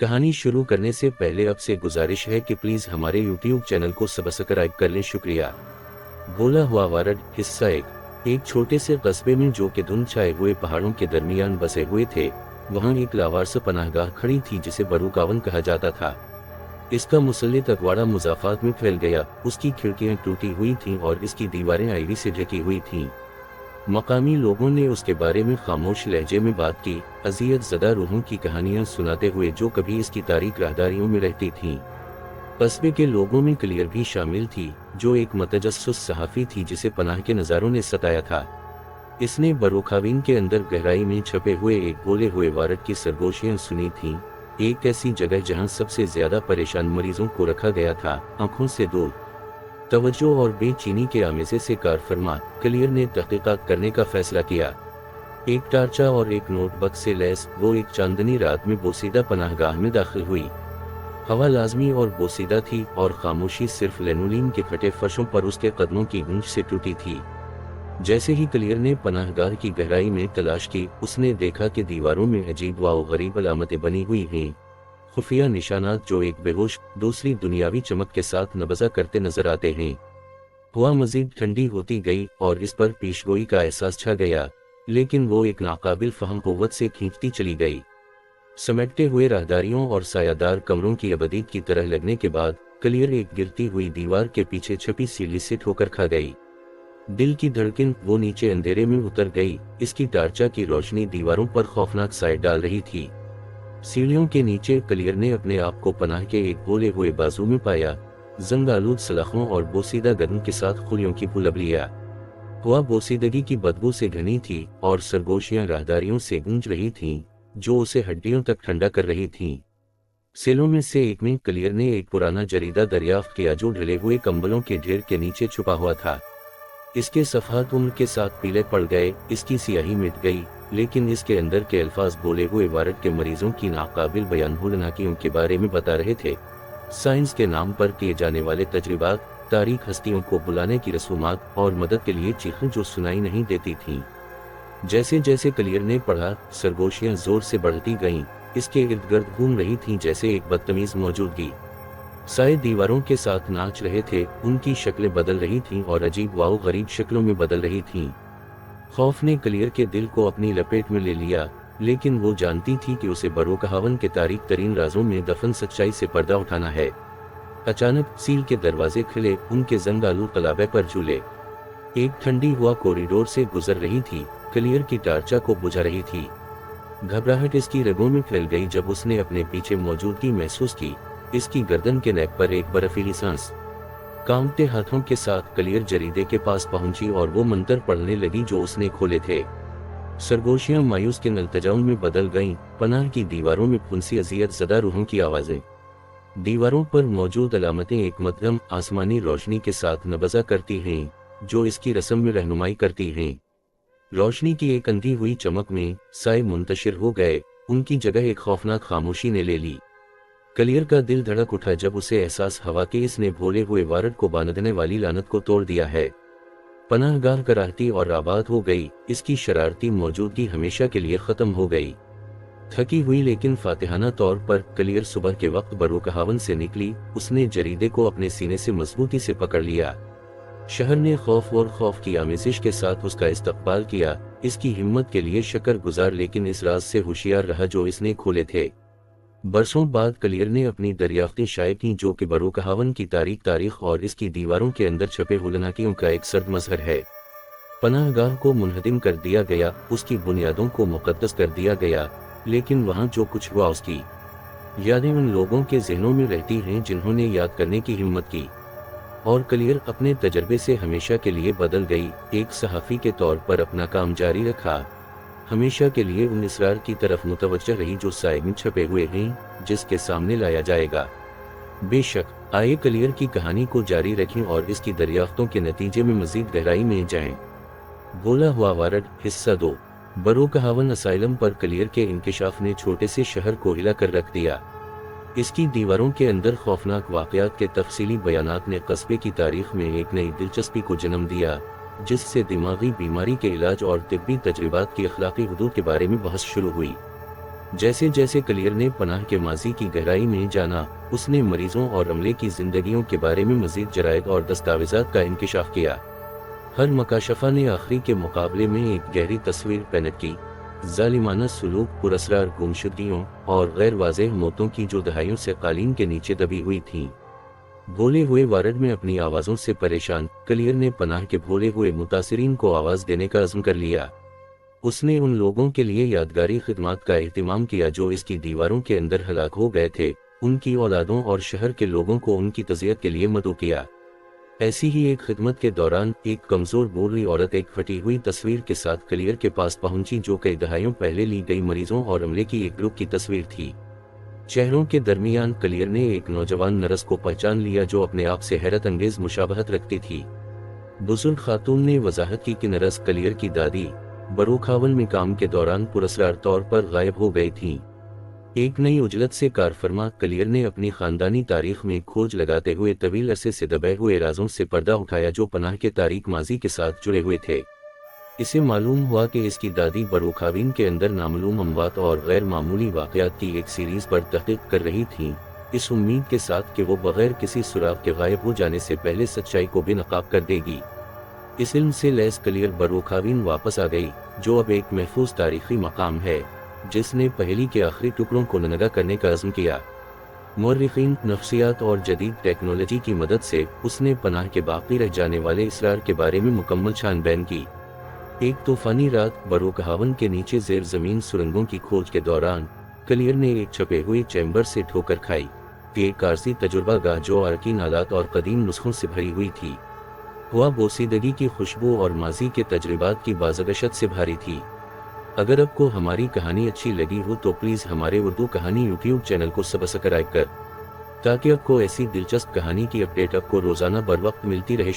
کہانی شروع کرنے سے پہلے اب سے گزارش ہے کہ پلیز ہمارے یوٹیوب چینل کو سبسکرائب کر لیں۔ شکریہ۔ بھولا ہوا وارڈ حصہ ایک چھوٹے سے قصبے میں جو کہ دھند چھائے ہوئے پہاڑوں کے درمیان بسے ہوئے تھے، وہاں ایک لاوارث پناہ گاہ کھڑی تھی جسے بروکاون کہا جاتا تھا۔ اس کا مسلط اکواڑہ مضافات میں پھیل گیا، اس کی کھڑکیاں ٹوٹی ہوئی تھیں اور اس کی دیواریں آئیوری سے ڈھکی ہوئی تھیں۔ مقامی لوگوں نے اس کے بارے میں خاموش لہجے میں بات کی، اذیت زدہ روحوں کی کہانیاں سناتے ہوئے جو کبھی اس کی تاریک راہداریوں میں رہتی تھیں۔ قصبے کے لوگوں میں کلیر بھی شامل تھی، جو ایک متجسس صحافی تھی جسے پناہ کے نظاروں نے ستایا تھا۔ اس نے بروکاون کے اندر گہرائی میں چھپے ہوئے ایک بولے ہوئے وارڈ کی سرگوشیاں سنی تھیں، ایک ایسی جگہ جہاں سب سے زیادہ پریشان مریضوں کو رکھا گیا تھا، آنکھوں سے دور۔ توجہ اور بے چینی کے آمیزے سے کار فرما کلیر نے تحقیقات کرنے کا فیصلہ کیا۔ ایک ٹارچا اور ایک نوٹ بک سے لیس وہ ایک چاندنی رات میں بوسیدہ پناہ گاہ میں داخل ہوئی۔ ہوا لازمی اور بوسیدہ تھی اور خاموشی صرف لینولین کے پھٹے فرشوں پر اس کے قدموں کی گونج سے ٹوٹی تھی۔ جیسے ہی کلیر نے پناہ گاہ کی گہرائی میں تلاش کی، اس نے دیکھا کہ دیواروں میں عجیب و غریب علامتیں بنی ہوئی ہیں، خفیہ نشانات جو ایک بے ہوش دوسری دنیاوی چمک کے ساتھ نبضہ کرتے نظر آتے ہیں۔ ہوا مزید ٹھنڈی ہوتی گئی اور اس پر پیشگوئی کا احساس چھا گیا، لیکن وہ ایک ناقابل فہم قوت سے کھینچتی چلی گئی۔ سمیٹے ہوئے راہداریوں اور سایہ دار کمروں کی ابدیت کی طرح لگنے کے بعد کلیر ایک گرتی ہوئی دیوار کے پیچھے چھپی سیڑھی سے ٹھوکر کھا گئی۔ دل کی دھڑکن وہ نیچے اندھیرے میں اتر گئی، اس کی ٹارچا کی روشنی دیواروں پر خوفناک سائے ڈال رہی تھی۔ سیڑھیوں کے نیچے کلیر نے اپنے آپ کو پناہ کے ایک بولے ہوئے بازو میں پایا، زنگ آلود سلاخوں اور بوسیدہ گدن کے ساتھ خلیوں کی پھول ابلیا۔ ہوا بوسیدگی کی بدبو سے گھنی تھی اور سرگوشیاں راہداریوں سے گونج رہی تھیں، جو اسے ہڈیوں تک ٹھنڈا کر رہی تھیں۔ سیلوں میں سے ایک میں کلیر نے ایک پرانا جریدہ دریافت کیا جو ڈھلے ہوئے کمبلوں کے ڈھیر کے نیچے چھپا ہوا تھا۔ اس کے صفحات عمر کے ساتھ پیلے پڑ گئے، اس کی سیاہی مٹ گئی، لیکن اس کے اندر کے الفاظ بولے ہوئے وارڈ کے مریضوں کی ناقابل بیان ہولناکیوں کے بارے میں بتا رہے تھے۔ سائنس کے نام پر کیے جانے والے تجربات، تاریک ہستیوں کو بلانے کی رسومات اور مدد کے لیے چیخیں جو سنائی نہیں دیتی تھیں۔ جیسے جیسے کلیر نے پڑھا، سرگوشیاں زور سے بڑھتی گئیں، اس کے ارد گرد گھوم رہی تھیں جیسے ایک بدتمیز موجودگی۔ سائے دیواروں کے ساتھ ناچ رہے تھے، ان کی شکلیں بدل رہی تھیں اور عجیب و غریب شکلوں میں بدل رہی تھیں۔ خوف نے کلیر کے دل کو اپنی لپیٹ میں لے لیا، لیکن وہ جانتی تھی کہ اسے بروکاون کے تاریک ترین رازوں میں دفن سچائی سے پردہ اٹھانا ہے۔ اچانک سیل کے دروازے کھلے، ان کے زنگ آلود قلابے پر جھولے۔ ایک ٹھنڈی ہوا کوریڈور سے گزر رہی تھی، کلیر کی ٹارچا کو بجھا رہی تھی۔ گھبراہٹ اس کی رگوں میں پھیل گئی جب اس نے اپنے پیچھے موجودگی محسوس کی، اس کی گردن کے نیک پر ایک برفیلی سانس۔ کانپتے ہاتھوں کے ساتھ کلیر جریدے کے پاس پہنچی اور وہ منتر پڑھنے لگی جو اس نے کھولے تھے۔ سرگوشیاں مایوس کے التجاؤں میں بدل گئیں، پناہ کی دیواروں میں پھنسی اذیت زدہ روحوں کی آوازیں۔ دیواروں پر موجود علامتیں ایک مدھم آسمانی روشنی کے ساتھ نبضہ کرتی ہیں، جو اس کی رسم میں رہنمائی کرتی ہیں۔ روشنی کی ایک اندھی ہوئی چمک میں سائے منتشر ہو گئے، ان کی جگہ ایک خوفناک خاموشی نے لے لی۔ کلیر کا دل دھڑک اٹھا جب اسے احساس ہوا کہ اس نے بھولے ہوئے وارڈ کو باندھنے والی لعنت کو توڑ دیا ہے۔ پناہ گاہ کراہتی اور آباد ہو گئی، اس کی شرارتی موجودگی ہمیشہ کے لیے ختم ہو گئی۔ تھکی ہوئی لیکن فاتحانہ طور پر کلیر صبح کے وقت بروکاون سے نکلی، اس نے جریدے کو اپنے سینے سے مضبوطی سے پکڑ لیا۔ شہر نے خوف اور خوف کی آمیزش کے ساتھ اس کا استقبال کیا، اس کی ہمت کے لیے شکر گزار لیکن اس راز سے ہوشیار رہا جو اس نے کھولے تھے۔ برسوں بعد کلیر نے اپنی دریافتیں شائع کیں جو کہ بروکاون کی تاریخ اور اس کی دیواروں کے اندر چھپے ہولناکیوں کا ایک سرد مظہر ہے۔ پناہ گاہ کو منہدم کر دیا گیا، اس کی بنیادوں کو مقدس کر دیا گیا، لیکن وہاں جو کچھ ہوا اس کی یادیں ان لوگوں کے ذہنوں میں رہتی ہیں جنہوں نے یاد کرنے کی ہمت کی۔ اور کلیر اپنے تجربے سے ہمیشہ کے لیے بدل گئی، ایک صحافی کے طور پر اپنا کام جاری رکھا، ہمیشہ کے لیے ان اسرار کی طرف متوجہ رہی جو سائے میں چھپے ہوئے ہیں، جس کے سامنے لایا جائے گا۔ بے شک، آئے کلیر کی کہانی کو جاری رکھیں اور اس کی دریافتوں کے نتیجے میں مزید گہرائی میں جائیں۔ بھولا ہوا وارڈ حصہ 2۔ بروکاون اسائلم پر کلیر کے انکشاف نے چھوٹے سے شہر کو ہلا کر رکھ دیا۔ اس کی دیواروں کے اندر خوفناک واقعات کے تفصیلی بیانات نے قصبے کی تاریخ میں ایک نئی دلچسپی کو جنم دیا، جس سے دماغی بیماری کے علاج اور طبی تجربات کی اخلاقی حدود کے بارے میں بحث شروع ہوئی۔ جیسے جیسے کلیئر نے پناہ کے ماضی کی گہرائی میں جانا، اس نے مریضوں اور عملے کی زندگیوں کے بارے میں مزید جرائد اور دستاویزات کا انکشاف کیا۔ ہر مکاشفہ نے آخری کے مقابلے میں ایک گہری تصویر پینٹ کی، ظالمانہ سلوک، پراسرار گمشدگیوں اور غیر واضح موتوں کی جو دہائیوں سے قالین کے نیچے دبی ہوئی تھیں۔ بھولے ہوئے وارڈ میں اپنی آوازوں سے پریشان، کلیئر نے پناہ کے بھولے ہوئے متاثرین کو آواز دینے کا عزم کر لیا۔ اس نے ان لوگوں کے لیے یادگاری خدمات کا اہتمام کیا جو اس کی دیواروں کے اندر ہلاک ہو گئے تھے، ان کی اولادوں اور شہر کے لوگوں کو ان کی تعزیت کے لیے مدعو کیا۔ ایسی ہی ایک خدمت کے دوران ایک کمزور بوڑھی عورت ایک پھٹی ہوئی تصویر کے ساتھ کلیئر کے پاس پہنچی جو کئی دہائیوں پہلے لی گئی مریضوں اور عملے کی ایک گروپ کی تصویر تھی۔ چہروں کے درمیان کلیئر نے ایک نوجوان نرس کو پہچان لیا جو اپنے آپ سے حیرت انگیز مشابہت رکھتی تھی۔ بزرگ خاتون نے وضاحت کی کہ نرس کلیئر کی دادی بروکھاون میں کام کے دوران پراسرار طور پر غائب ہو گئی تھیں۔ ایک نئی اجلت سے کارفرما، کلیئر نے اپنی خاندانی تاریخ میں کھوج لگاتے ہوئے طویل عرصے سے دبے ہوئے رازوں سے پردہ اٹھایا جو پناہ کے تاریک ماضی کے ساتھ جڑے ہوئے تھے۔ اسے معلوم ہوا کہ اس کی دادی بروکھاوین کے اندر نامعلوم اموات اور غیر معمولی واقعات کی ایک سیریز پر تحقیق کر رہی تھیں، اس امید کے ساتھ کہ وہ بغیر کسی سراغ کے غائب ہو جانے سے پہلے سچائی کو بے نقاب کر دے گی۔ اس علم سے لیس کلیئر بروکھاوین واپس آ گئی، جو اب ایک محفوظ تاریخی مقام ہے جس نے پہیلی کے آخری ٹکڑوں کو ننگا کرنے کا عزم کیا۔ مورخین، نفسیات اور جدید ٹیکنالوجی کی مدد سے اس نے پناہ کے باقی رہ جانے والے اسرار کے بارے میں مکمل چھان بین کی۔ ایک طوفانی رات، بروکھاون کے نیچے زیر زمین سرنگوں کی کھوج کے دوران کلیئر نے ایک چھپے ہوئے چیمبر سے ٹھوکر کھائی، ایک عارضی تجربہ گاہ جو ارکین آلات اور قدیم نسخوں سے بھری ہوئی تھی۔ ہوا بوسیدگی کی خوشبو اور ماضی کے تجربات کی بازگشت سے بھاری تھی۔ اگر آپ کو ہماری کہانی اچھی لگی ہو تو پلیز ہمارے اردو کہانی یوٹیوب چینل کو سبسکرائب کر، تاکہ آپ کو ایسی دلچسپ کہانی کی اپڈیٹ آپ کو روزانہ بر وقت ملتی رہے۔